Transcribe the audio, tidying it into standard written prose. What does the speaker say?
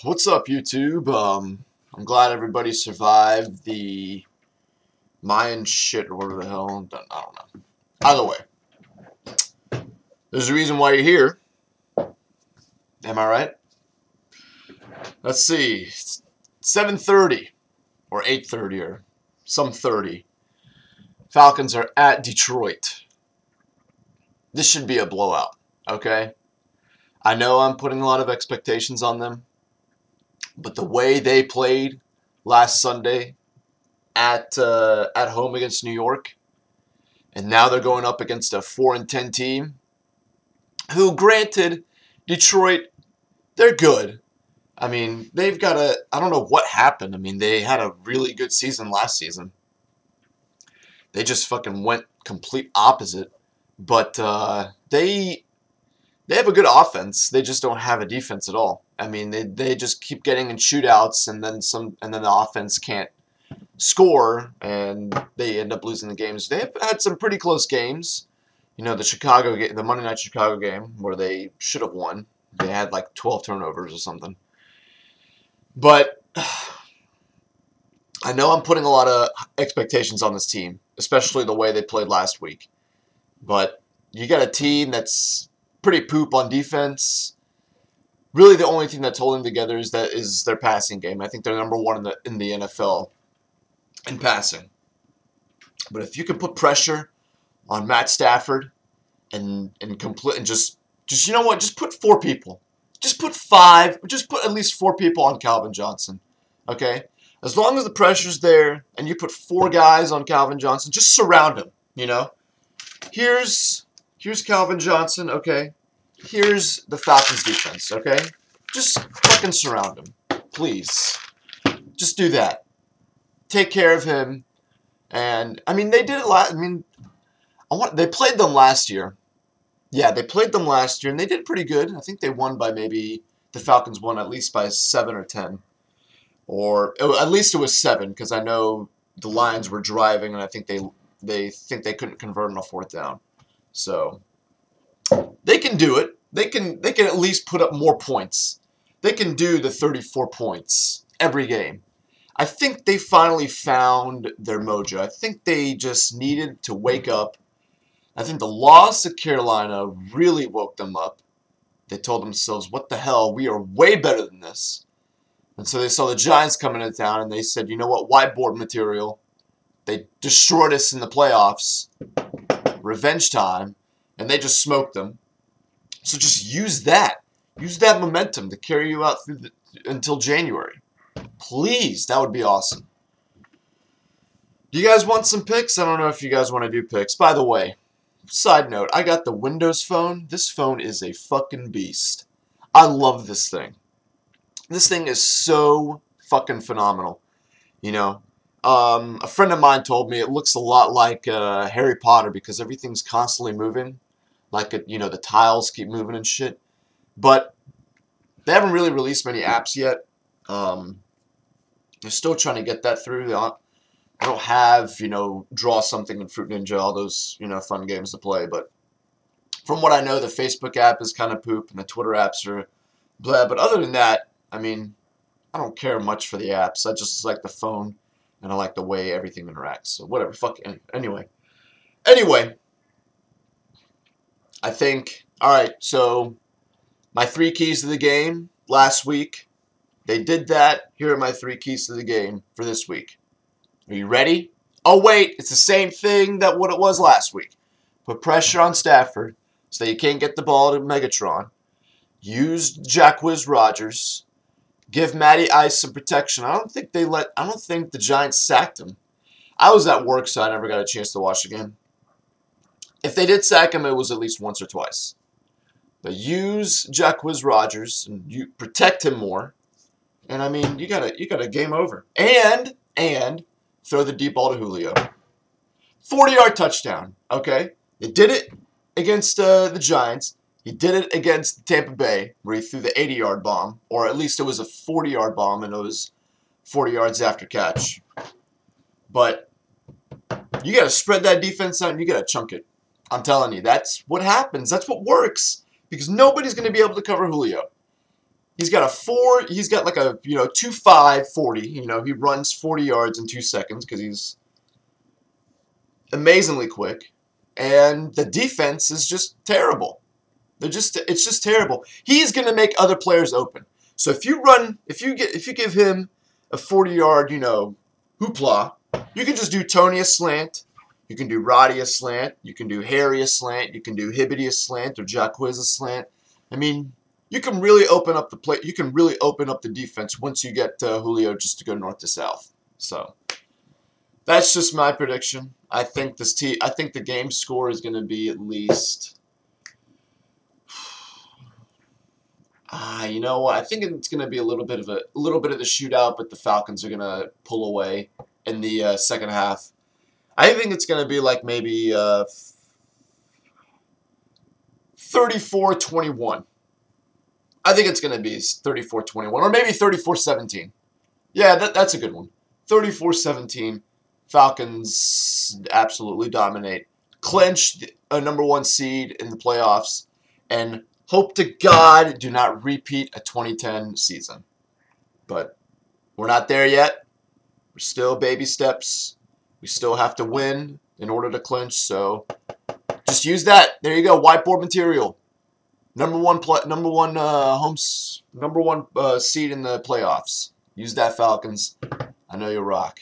What's up, YouTube? I'm glad everybody survived the Mayan shit or whatever the hell. I don't know. Either way, there's a reason why you're here. Am I right? Let's see. It's 7:30 or 8:30 or some 30. Falcons are at Detroit. This should be a blowout, okay? I know I'm putting a lot of expectations on them. But the way they played last Sunday at home against New York, and now they're going up against a 4-10 team, who, granted, Detroit, they're good. I mean, they've got I don't know what happened. I mean, they had a really good season last season. They just fucking went complete opposite. But they have a good offense. They just don't have a defense at all. I mean, they just keep getting in shootouts, and then the offense can't score, and they end up losing the games. They've had some pretty close games. You know, the Monday Night Chicago game where they should have won. They had like 12 turnovers or something. But I know I'm putting a lot of expectations on this team, especially the way they played last week. But you got a team that's pretty poop on defense. Really, the only thing that's holding together is their passing game. I think they're number one in the NFL in passing. But if you can put pressure on Matt Stafford and just you know what, just put 4 people, just put 5, just put at least 4 people on Calvin Johnson. Okay, as long as the pressure's there and you put 4 guys on Calvin Johnson, just surround him. You know, here's Calvin Johnson. Okay. Here's the Falcons defense, okay? Just fucking surround him, please. Just do that. Take care of him. And, I mean, they did it last... I mean, they played them last year. Yeah, they played them last year, and they did pretty good. I think they won by maybe... The Falcons won at least by 7 or 10. Or, at least it was 7, because I know the Lions were driving, and I think they couldn't convert on a 4th down. So... they can do it. They can at least put up more points. They can do the 34 points every game. I think they finally found their mojo. I think they just needed to wake up. I think the loss of Carolina really woke them up. They told themselves, what the hell, we are way better than this. And so they saw the Giants coming into town, and they said, you know what, whiteboard material. They destroyed us in the playoffs. Revenge time. And they just smoked them. So just use that. Use that momentum to carry you out through until January. Please, that would be awesome. Do you guys want some picks? I don't know if you guys want to do picks. By the way, side note, I got the Windows phone. This phone is a fucking beast. I love this thing. This thing is so fucking phenomenal. You know, a friend of mine told me it looks a lot like Harry Potter because everything's constantly moving. Like, you know, the tiles keep moving and shit. But they haven't really released many apps yet. They're still trying to get that through. I don't have, you know, Draw Something and Fruit Ninja, all those, you know, fun games to play. But from what I know, the Facebook app is kind of poop and the Twitter apps are blah. But other than that, I mean, I don't care much for the apps. I just like the phone and I like the way everything interacts. So whatever, fuck it. Anyway. I think, alright, so my 3 keys to the game last week, they did that. Here are my 3 keys to the game for this week. Are you ready? Oh, wait, it's the same thing that what it was last week. Put pressure on Stafford so that you can't get the ball to Megatron. Use Jacquizz Rodgers. Give Matty Ice some protection. I don't think the Giants sacked him. I was at work, so I never got a chance to watch the game. If they did sack him, it was at least once or twice. But use Jacquizz Rodgers and you protect him more. And I mean, you got a game over. And throw the deep ball to Julio. 40-yard touchdown. Okay, they did it against the Giants. He did it against Tampa Bay, where he threw the 80-yard bomb, or at least it was a 40-yard bomb, and it was 40 yards after catch. But you got to spread that defense out, and you got to chunk it. I'm telling you, that's what happens. That's what works. Because nobody's going to be able to cover Julio. He's got like a 2.5 40. He runs 40 yards in 2 seconds because he's amazingly quick. And the defense is just terrible. It's just terrible. He's going to make other players open. So if you give him a 40-yard, hoopla, you can just do Tony a slant. You can do Roddy a slant. You can do Harry a slant. You can do Hibbity a slant or Jacquizz a slant. I mean, you can really open up the play. You can really open up the defense once you get Julio just to go north to south. So that's just my prediction. I think the game score is going to be at least. You know what? I think it's going to be a little bit of the shootout, but the Falcons are going to pull away in the second half. I think it's going to be like maybe 34-21. I think it's going to be 34-21 or maybe 34-17. Yeah, that's a good one. 34-17. Falcons absolutely dominate. Clinch a #1 seed in the playoffs. And hope to God do not repeat a 2010 season. But we're not there yet. We're still baby steps. We still have to win in order to clinch. So just use that. There you go. Whiteboard material. #1 seed in the playoffs. Use that, Falcons. I know you'll rock.